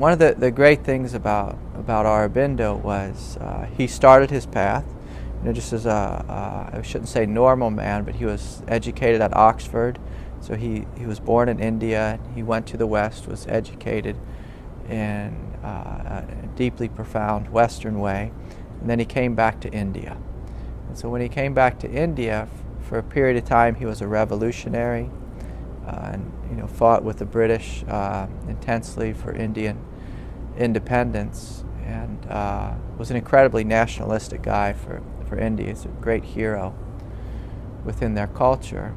one of the great things about Aurobindo was he started his path, just as I shouldn't say normal man, but he was educated at Oxford. So he was born in India. He went to the West, was educated in a deeply profound Western way, and then he came back to India. And so when he came back to India, for a period of time, he was a revolutionary, and fought with the British intensely for Indian independence, and was an incredibly nationalistic guy for India. He's a great hero within their culture.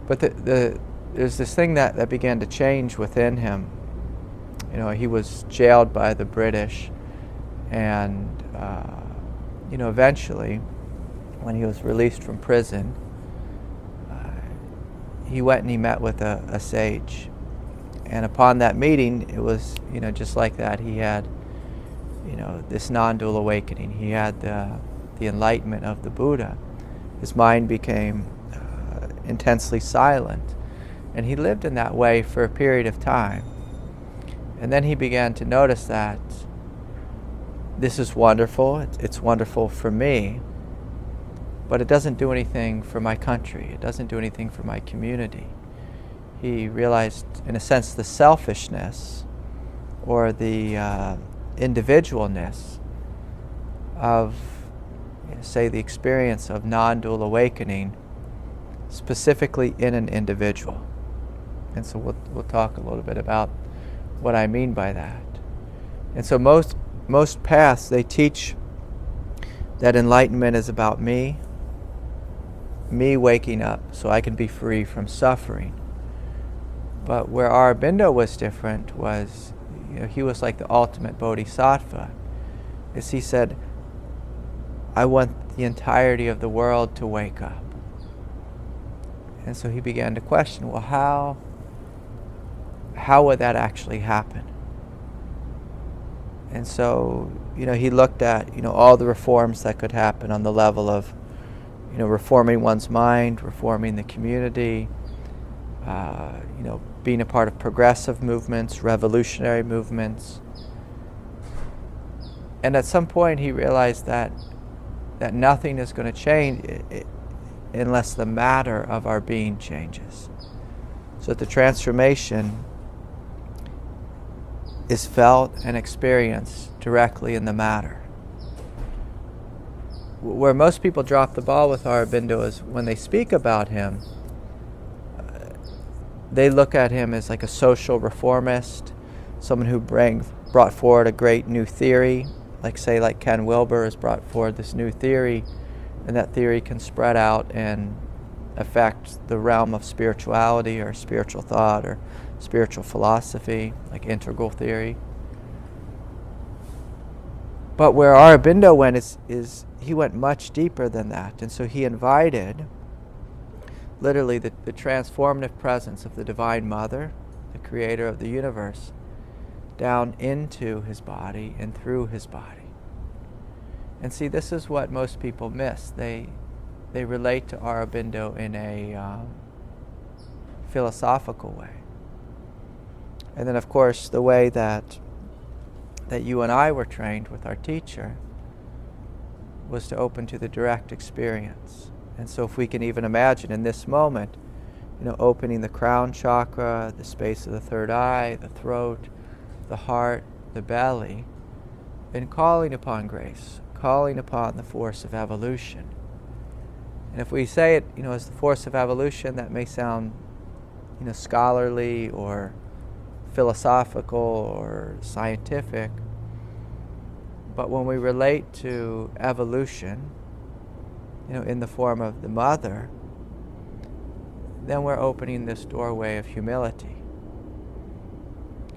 But there's this thing that began to change within him. He was jailed by the British, and eventually, when he was released from prison, he went and he met with a sage. And upon that meeting, it was, just like that, he had, this non-dual awakening. He had the enlightenment of the Buddha. His mind became intensely silent. And he lived in that way for a period of time. And then he began to notice that this is wonderful, it's wonderful for me, but it doesn't do anything for my country. It doesn't do anything for my community. He realized, in a sense, the selfishness or the individualness of, say, the experience of non-dual awakening, specifically in an individual. And so we'll talk a little bit about what I mean by that. And so most paths, they teach that enlightenment is about me waking up so I can be free from suffering. But where Aurobindo was different was, he was like the ultimate bodhisattva. As he said, I want the entirety of the world to wake up. And so he began to question, well, how would that actually happen? And so, he looked at, all the reforms that could happen on the level of, reforming one's mind, reforming the community, being a part of progressive movements, revolutionary movements. And at some point he realized that nothing is going to change unless the matter of our being changes. So that the transformation is felt and experienced directly in the matter. Where most people drop the ball with Aurobindo is when they speak about him, they look at him as like a social reformist, someone who brought forward a great new theory, like Ken Wilber has brought forward this new theory, and that theory can spread out and affect the realm of spirituality or spiritual thought or spiritual philosophy, like integral theory. But where Aurobindo went is he went much deeper than that. And so he invited literally the transformative presence of the Divine Mother, the creator of the universe, down into his body and through his body. And see, this is what most people miss. They relate to Aurobindo in a philosophical way. And then, of course, the way that you and I were trained with our teacher was to open to the direct experience. And so if we can even imagine in this moment, opening the crown chakra, the space of the third eye, the throat, the heart, the belly, and calling upon grace, calling upon the force of evolution. And if we say it, as the force of evolution, that may sound, scholarly or philosophical or scientific. But when we relate to evolution, in the form of the mother, then we're opening this doorway of humility.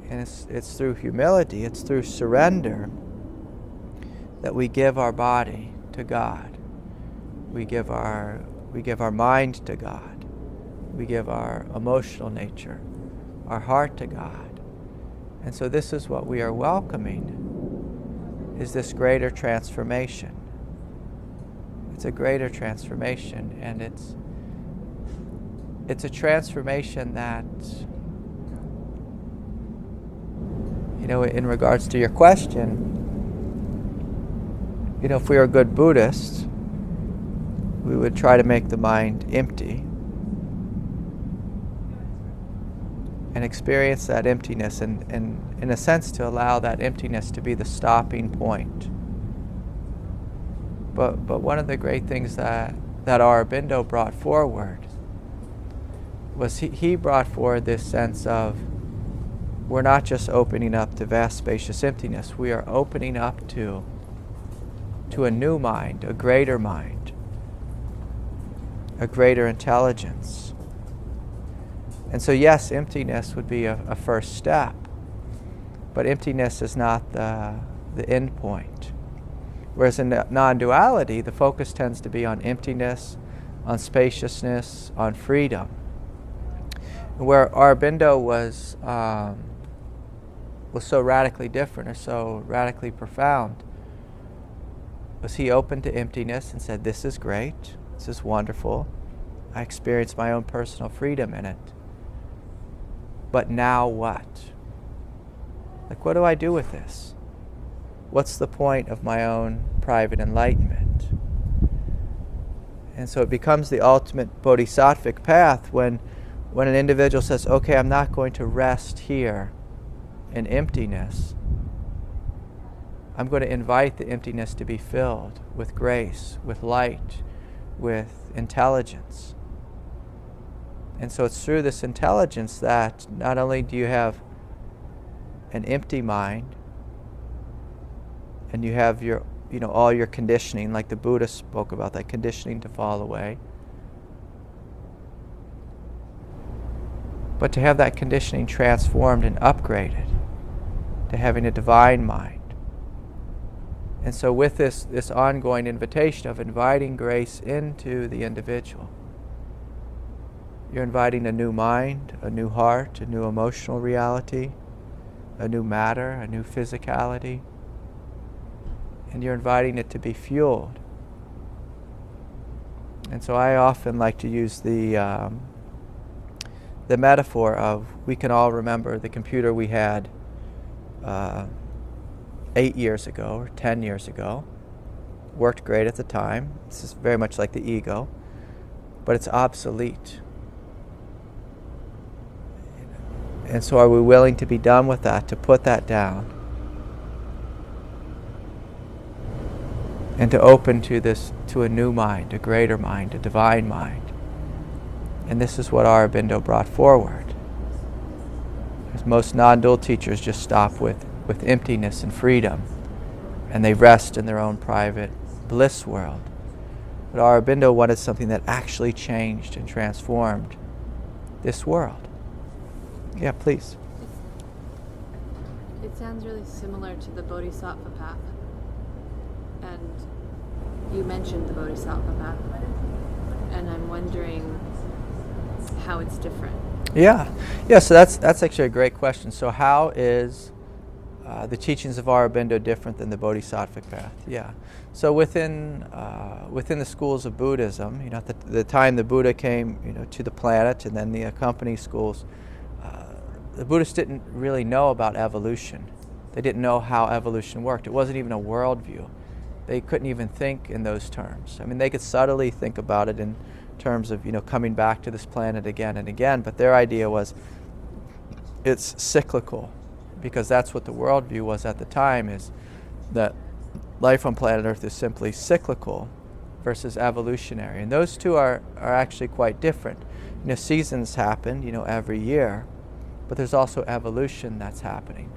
And it's through humility, it's through surrender that we give our body to God. We give our mind to God. We give our emotional nature, our heart to God. And so this is what we are welcoming, is this greater transformation. It's a greater transformation, and it's a transformation that in regards to your question, if we were good Buddhists, we would try to make the mind empty and experience that emptiness, and in a sense to allow that emptiness to be the stopping point. But one of the great things that Aurobindo brought forward was he brought forward this sense of, we're not just opening up to vast spacious emptiness, we are opening up to a new mind, a greater mind, a greater intelligence. And so yes, emptiness would be a first step, but emptiness is not the end point. Whereas in non-duality, the focus tends to be on emptiness, on spaciousness, on freedom. Where Aurobindo was so radically different, or so radically profound, was he opened to emptiness and said, this is great, this is wonderful, I experienced my own personal freedom in it. But now what? Like, what do I do with this? What's the point of my own private enlightenment? And so it becomes the ultimate bodhisattvic path when an individual says, okay, I'm not going to rest here in emptiness. I'm going to invite the emptiness to be filled with grace, with light, with intelligence. And so it's through this intelligence that not only do you have an empty mind, and you have your, all your conditioning, like the Buddha spoke about, that conditioning to fall away, but to have that conditioning transformed and upgraded to having a divine mind. And so with this ongoing invitation of inviting grace into the individual, you're inviting a new mind, a new heart, a new emotional reality, a new matter, a new physicality, and you're inviting it to be fueled. And so I often like to use the metaphor of, we can all remember the computer we had 8 years ago or 10 years ago. Worked great at the time. This is very much like the ego, but it's obsolete. And so are we willing to be done with that, to put that down, and to open to a new mind, a greater mind, a divine mind? And this is what Aurobindo brought forward. Because most non-dual teachers just stop with emptiness and freedom, and they rest in their own private bliss world. But Aurobindo wanted something that actually changed and transformed this world. Yeah, please. It sounds really similar to the Bodhisattva path. And you mentioned the Bodhisattva path. And I'm wondering how it's different. Yeah, so that's actually a great question. So how is the teachings of Aurobindo different than the Bodhisattvic path? Yeah. So within the schools of Buddhism, at the time the Buddha came, to the planet, and then the accompanying schools, the Buddhists didn't really know about evolution. They didn't know how evolution worked. It wasn't even a worldview. They couldn't even think in those terms. I mean, they could subtly think about it in terms of, coming back to this planet again and again, but their idea was it's cyclical, because that's what the worldview was at the time, is that life on planet Earth is simply cyclical versus evolutionary. And those two are actually quite different. Seasons happen, every year, but there's also evolution that's happening.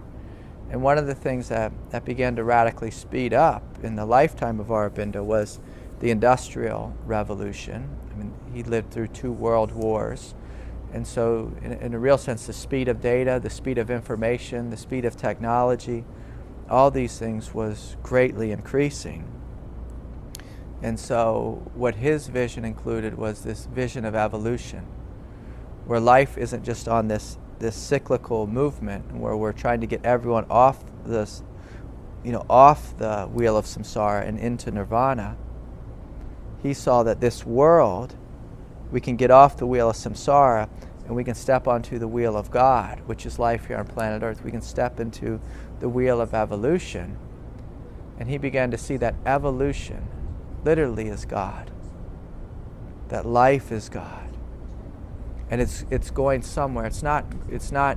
And one of the things that began to radically speed up in the lifetime of Aurobindo was the Industrial Revolution. I mean, he lived through 2 world wars. And so in a real sense, the speed of data, the speed of information, the speed of technology, all these things was greatly increasing. And so what his vision included was this vision of evolution, where life isn't just on this cyclical movement where we're trying to get everyone off this, off the wheel of samsara and into nirvana. He saw that this world, we can get off the wheel of samsara and we can step onto the wheel of God, which is life here on planet Earth. We can step into the wheel of evolution. And he began to see that evolution literally is God. That life is God. And it's going somewhere. It's not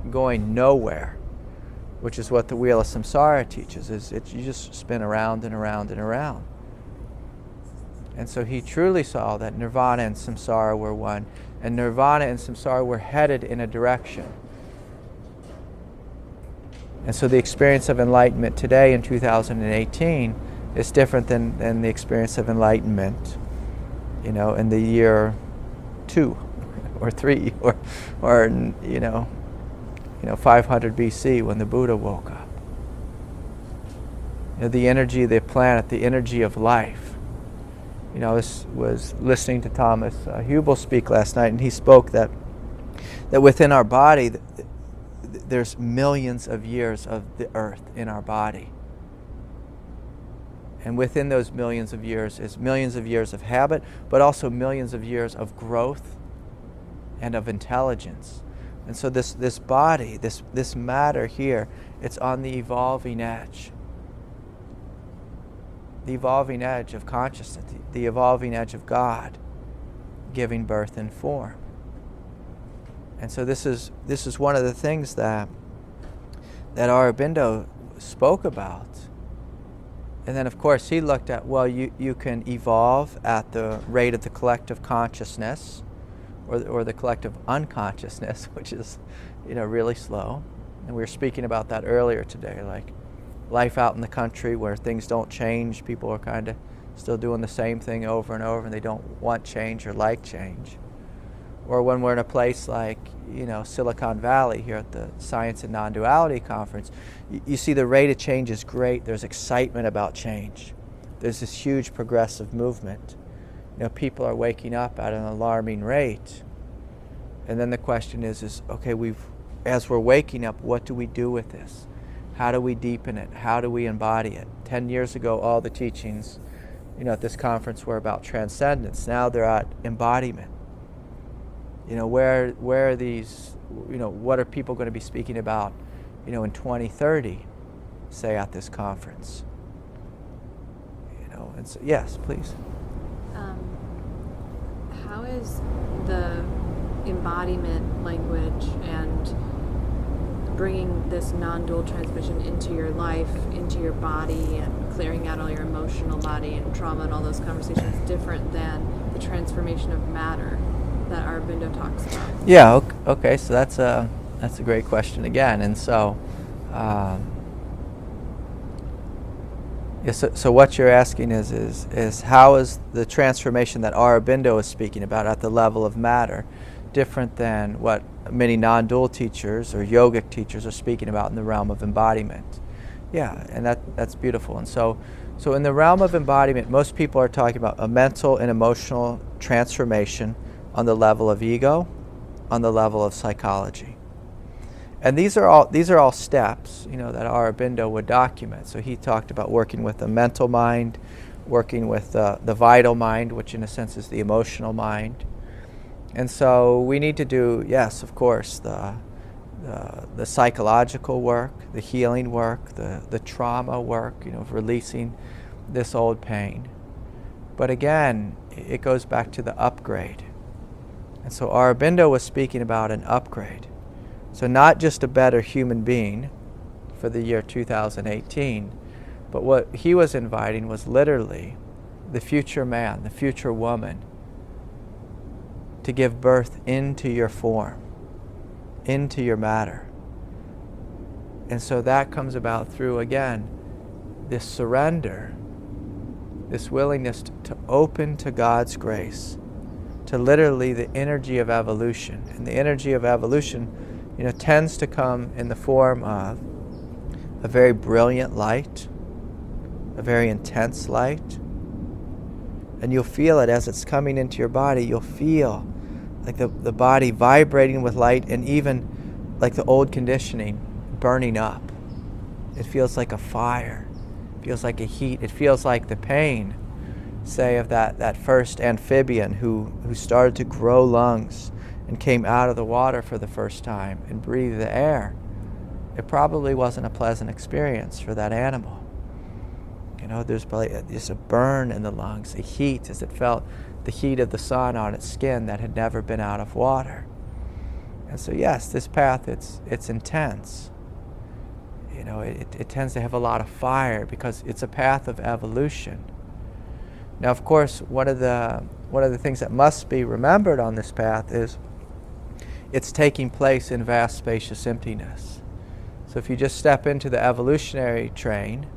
going nowhere, which is what the wheel of samsara teaches. You just spin around and around and around. And so he truly saw that nirvana and samsara were one. And nirvana and samsara were headed in a direction. And so the experience of enlightenment today in 2018 is different than the experience of enlightenment, in the year 2 or 3 or 500 BC when the Buddha woke up. The energy of the planet, the energy of life. I was listening to Thomas Hubel speak last night, and he spoke that within our body, there's millions of years of the earth in our body. And within those millions of years is millions of years of habit, but also millions of years of growth and of intelligence. And so this body, this matter here, it's on the evolving edge. The evolving edge of consciousness, the evolving edge of God, giving birth and form. And so this is one of the things that Aurobindo spoke about. And then of course he looked at, well, you can evolve at the rate of the collective consciousness or the collective unconsciousness, which is really slow. And we were speaking about that earlier today, like life out in the country where things don't change. People are kind of still doing the same thing over and over, and they don't want change or like change. Or when we're in a place like, Silicon Valley here at the Science and Nonduality Conference, you see the rate of change is great. There's excitement about change. There's this huge progressive movement. People are waking up at an alarming rate. And then the question is okay, as we're waking up, what do we do with this? How do we deepen it? How do we embody it? 10 years ago, all the teachings, at this conference were about transcendence. Now they're at embodiment. Where are these, what are people going to be speaking about, in 2030, say at this conference? And so, yes, please. How is the embodiment language and bringing this non-dual transmission into your life, into your body, and clearing out all your emotional body and trauma and all those conversations different than the transformation of matter that Aurobindo talks about? Yeah, okay, so that's a great question again. And so, so what you're asking is how is the transformation that Aurobindo is speaking about at the level of matter different than what many non-dual teachers or yogic teachers are speaking about in the realm of embodiment? Yeah, and that's beautiful. And so in the realm of embodiment, most people are talking about a mental and emotional transformation on the level of ego, on the level of psychology. And these are all steps, that Aurobindo would document. So he talked about working with the mental mind, working with the vital mind, which in a sense is the emotional mind. And so we need to do, yes, of course, the psychological work, the healing work, the trauma work, of releasing this old pain. But again, it goes back to the upgrade. And so Aurobindo was speaking about an upgrade. So not just a better human being for the year 2018, but what he was inviting was literally the future man, the future woman, to give birth into your form, into your matter. And so that comes about through, again, this surrender, this willingness to open to God's grace, to literally the energy of evolution. And the energy of evolution, tends to come in the form of a very brilliant light, a very intense light. And you'll feel it as it's coming into your body. You'll feel like the body vibrating with light, and even like the old conditioning burning up. It feels like a fire. It feels like a heat. It feels like the pain, say, of that first amphibian who started to grow lungs and came out of the water for the first time and breathed the air, it probably wasn't a pleasant experience for that animal. There's probably just a burn in the lungs, a heat as it felt the heat of the sun on its skin that had never been out of water. And so yes, this path, it's intense. It tends to have a lot of fire because it's a path of evolution. Now, of course, one of the things that must be remembered on this path is it's taking place in vast spacious emptiness. So if you just step into the evolutionary train,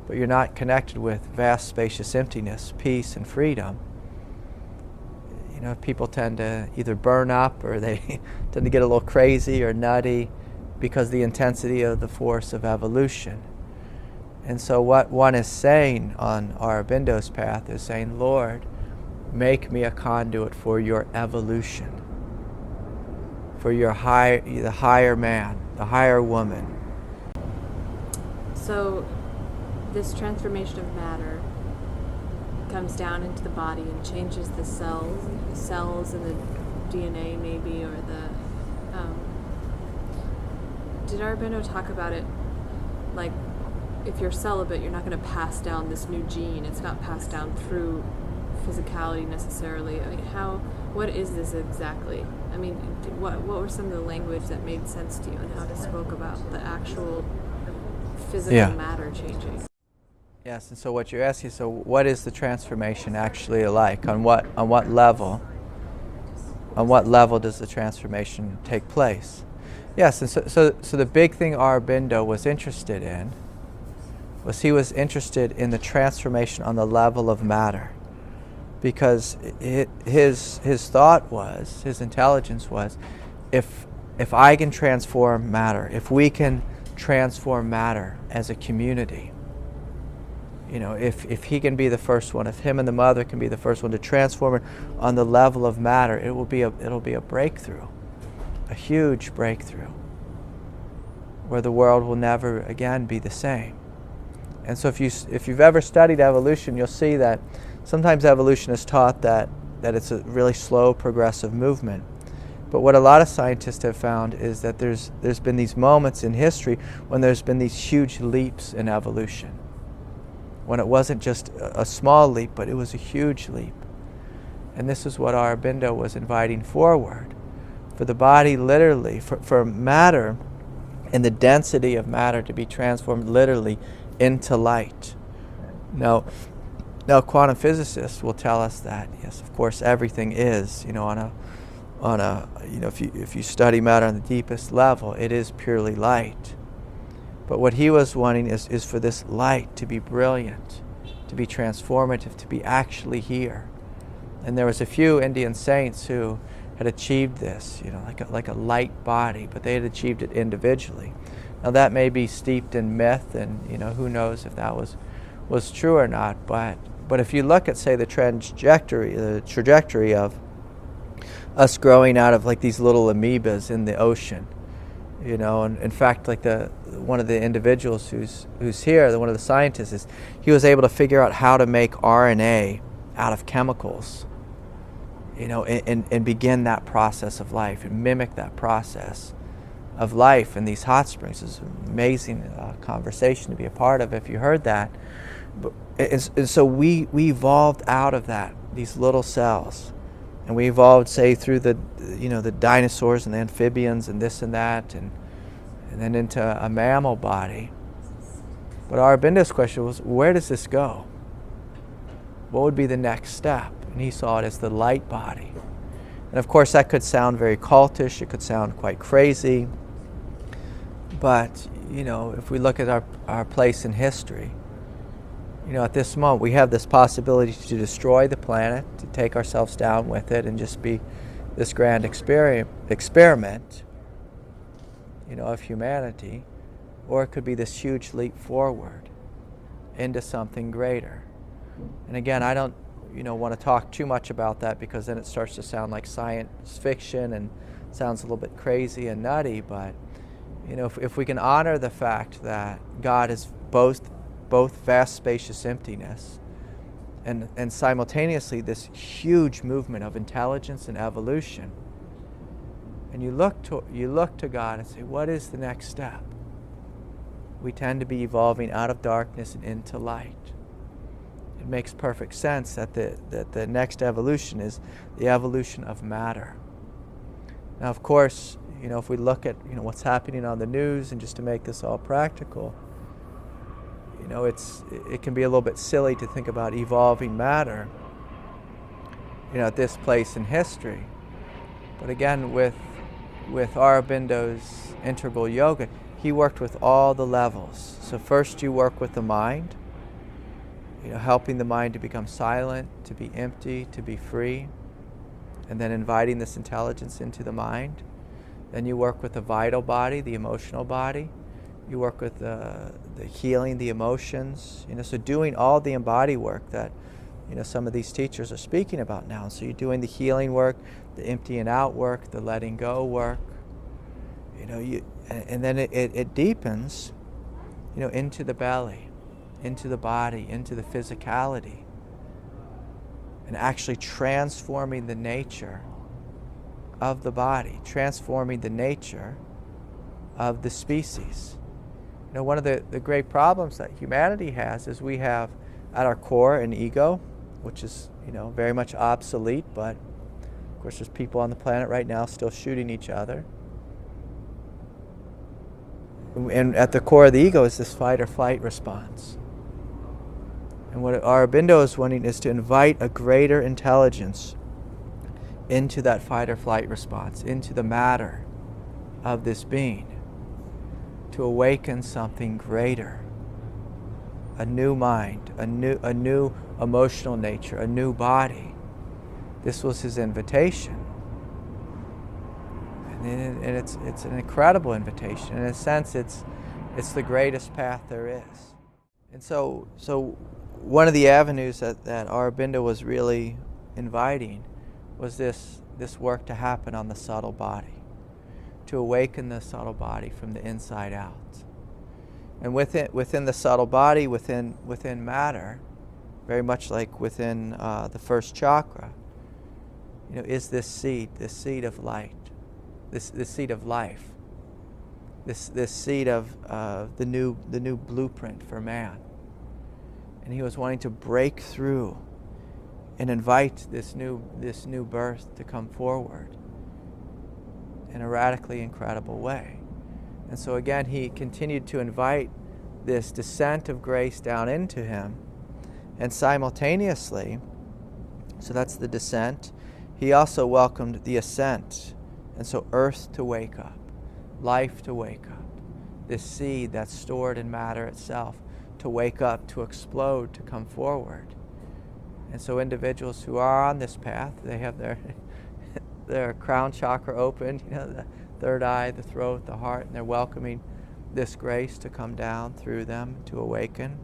but you're not connected with vast spacious emptiness, peace, and freedom, people tend to either burn up or they tend to get a little crazy or nutty because of the intensity of the force of evolution. And so what one is saying on Aurobindo's path is saying, Lord, make me a conduit for your evolution, for the higher man, the higher woman. So this transformation of matter comes down into the body and changes the cells and the DNA maybe, or the did Aurobindo talk about it like if you're celibate, you're not going to pass down this new gene. It's not passed down through physicality necessarily. I mean, what is this exactly? I mean, what were some of the language that made sense to you, and how it spoke about the actual physical matter changing? Yes, and so what you're asking, so what is the transformation actually like? On what level? On what level does the transformation take place? Yes, and so the big thing Aurobindo was interested in was he was interested in the transformation on the level of matter, because his thought was, his intelligence was, if I can transform matter, if we can transform matter as a community, if he can be the first one, if him and the mother can be the first one to transform it on the level of matter, it'll be a breakthrough, a huge breakthrough, where the world will never again be the same. And so if you've ever studied evolution, you'll see that sometimes evolution is taught that it's a really slow progressive movement. But what a lot of scientists have found is that there's been these moments in history when there's been these huge leaps in evolution, when it wasn't just a small leap, but it was a huge leap. And this is what Aurobindo was inviting forward, for the body literally, for matter and the density of matter to be transformed literally into light. Now quantum physicists will tell us that, yes, of course, everything is, if you study matter on the deepest level, it is purely light. But what he was wanting is for this light to be brilliant, to be transformative, to be actually here. And there was a few Indian saints who had achieved this, like a light body, but they had achieved it individually. Now that may be steeped in myth, and who knows if that was true or not. But if you look at, say, the trajectory of us growing out of like these little amoebas in the ocean, and in fact, like one of the individuals who's here, one of the scientists, he was able to figure out how to make RNA out of chemicals, and begin that process of life and mimic that process of life in these hot springs. It's an amazing conversation to be a part of if you heard that. And so we evolved out of that, these little cells. And we evolved, say, through the dinosaurs and the amphibians and this and that, and then into a mammal body. But Aurobindo's question was, where does this go? What would be the next step? And he saw it as the light body. And of course, that could sound very cultish. It could sound quite crazy. But, if we look at our place in history, at this moment, we have this possibility to destroy the planet, to take ourselves down with it, and just be this grand experiment, of humanity, or it could be this huge leap forward into something greater. And again, I don't, want to talk too much about that, because then it starts to sound like science fiction and sounds a little bit crazy and nutty. But, if we can honor the fact that God is both vast spacious emptiness and simultaneously this huge movement of intelligence and evolution, and you look to God and say, what is the next step? We tend to be evolving out of darkness and into light. It makes perfect sense that the next evolution is the evolution of matter. Now, of course, if we look at what's happening on the news, and just to make this all practical, it can be a little bit silly to think about evolving matter, at this place in history. But again, with Aurobindo's integral yoga, he worked with all the levels. So first you work with the mind, helping the mind to become silent, to be empty, to be free, and then inviting this intelligence into the mind. Then you work with the vital body, the emotional body. You work with the healing, the emotions, so doing all the embodied work that some of these teachers are speaking about now. So you're doing the healing work, the emptying out work, the letting go work. And then it deepens, into the belly, into the body, into the physicality, and actually transforming the nature of the body, transforming the nature of the species. One of the great problems that humanity has is we have at our core an ego, which is very much obsolete, but of course there's people on the planet right now still shooting each other. And at the core of the ego is this fight or flight response. And what Aurobindo is wanting is to invite a greater intelligence into that fight or flight response, into the matter of this being, to awaken something greater, a new mind, a new emotional nature, a new body. This was his invitation. And it's an incredible invitation. In a sense, it's the greatest path there is. And so one of the avenues that Aurobindo was really inviting was this work to happen on the subtle body, to awaken the subtle body from the inside out. And within the subtle body, within matter, very much like within the first chakra, is this seed of light. This seed of life, this seed of the new blueprint for man, and he was wanting to break through and invite this new birth to come forward in a radically incredible way. And so again, he continued to invite this descent of grace down into him, and simultaneously, so that's the descent, he also welcomed the ascent. And so earth to wake up, life to wake up, this seed that's stored in matter itself to wake up, to explode, to come forward. And so individuals who are on this path, they have their crown chakra open, the third eye, the throat, the heart, and they're welcoming this grace to come down through them, to awaken.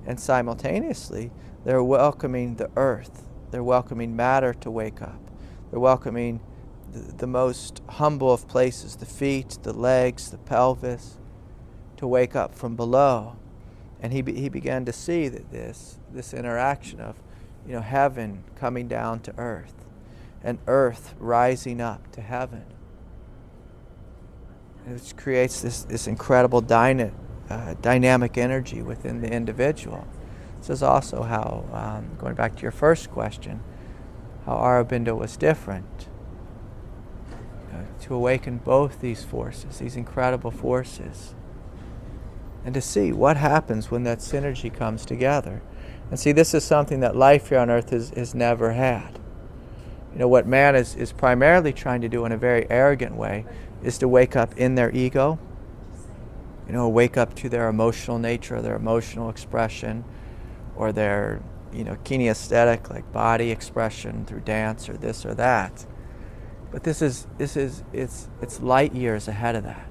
And simultaneously, they're welcoming the earth. They're welcoming matter to wake up. They're welcoming the most humble of places, the feet, the legs, the pelvis, to wake up from below. And he began to see that this interaction of heaven coming down to earth and earth rising up to heaven. It creates this incredible dynamic energy within the individual. This is also how, going back to your first question, how Aurobindo was different. To awaken both these forces, these incredible forces, and to see what happens when that synergy comes together. And see, this is something that life here on earth has never had. What man is primarily trying to do in a very arrogant way is to wake up in their ego, wake up to their emotional nature, their emotional expression, or their kinesthetic, like body expression through dance or this or that. But it's light years ahead of that.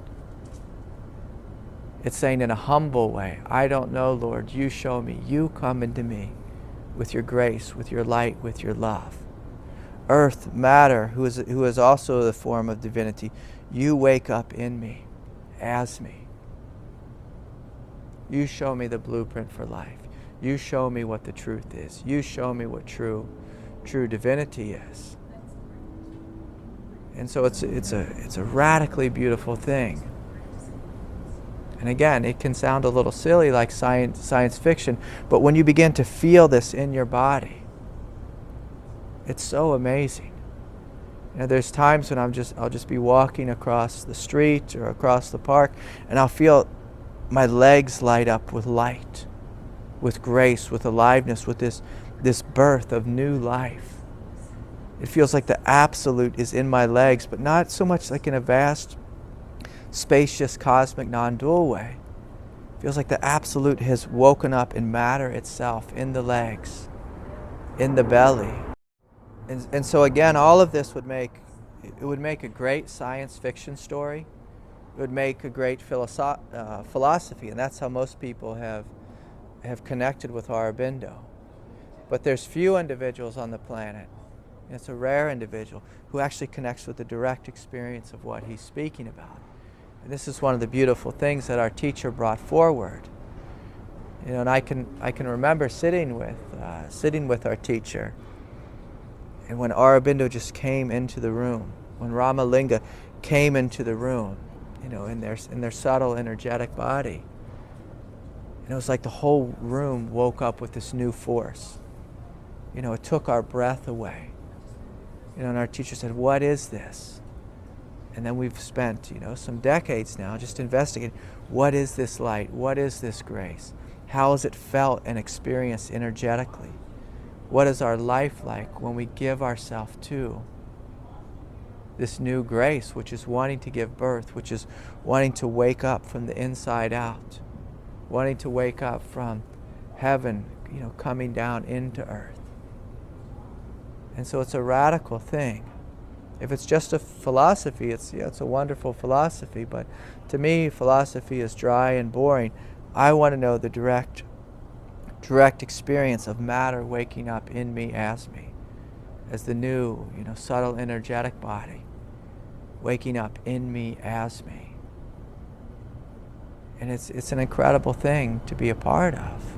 It's saying in a humble way, I don't know, Lord, you show me, you come into me with your grace, with your light, with your love. Earth, matter, who is also the form of divinity, you wake up in me, as me. You show me the blueprint for life. You show me what the truth is. You show me what true divinity is. And so it's a radically beautiful thing. And again, it can sound a little silly like science fiction, but when you begin to feel this in your body, it's so amazing. You know, there's times when I'll just be walking across the street or across the park, and I'll feel my legs light up with light, with grace, with aliveness, with this birth of new life. It feels like the absolute is in my legs, but not so much like in a vast, spacious, cosmic, non-dual way. It feels like the absolute has woken up in matter itself, in the legs, in the belly. And so again, all of this would make a great science fiction story. It would make a great philosophy, and that's how most people have connected with Aurobindo. But there's few individuals on the planet, and it's a rare individual, who actually connects with the direct experience of what he's speaking about. And this is one of the beautiful things that our teacher brought forward. You know, and I can remember sitting with our teacher, and when Aurobindo just came into the room, when Ramalinga came into the room, you know, in their subtle, energetic body, and it was like the whole room woke up with this new force. You know, it took our breath away. You know, and our teacher said, "What is this?" And then we've spent, you know, some decades now just investigating, what is this light? What is this grace? How is it felt and experienced energetically? What is our life like when we give ourselves to this new grace, which is wanting to give birth, which is wanting to wake up from the inside out, wanting to wake up from heaven, you know, coming down into earth. And so it's a radical thing. If it's just a philosophy, it's a wonderful philosophy, but to me, philosophy is dry and boring. I want to know the direct experience of matter waking up in me, as the new, you know, subtle, energetic body waking up in me, as me. And it's an incredible thing to be a part of.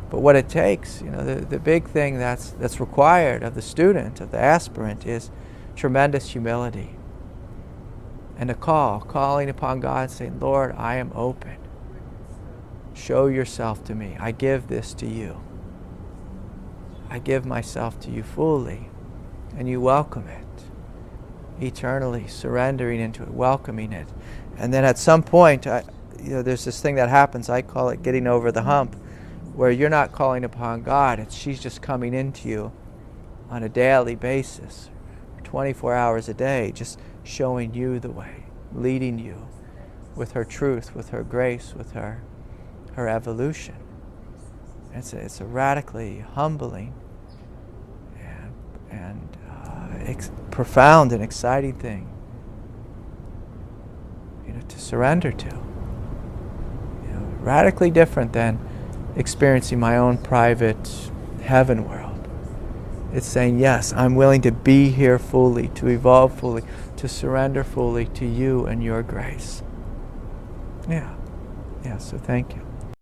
But what it takes, you know, the big thing that's required of the student, of the aspirant, is tremendous humility and a calling upon God, saying, "Lord, I am open. Show yourself to me. I give this to you. I give myself to you fully, and you welcome it, eternally surrendering into it, welcoming it." And then at some point, there's this thing that happens, I call it getting over the hump, where you're not calling upon God, she's just coming into you on a daily basis, 24 hours a day, just showing you the way, leading you with her truth, with her grace, with her evolution. It's a radically humbling and profound and exciting thing, you know, to surrender to. You know, radically different than experiencing my own private heaven world. It's saying, yes, I'm willing to be here fully, to evolve fully, to surrender fully to you and your grace. Yeah, so thank you.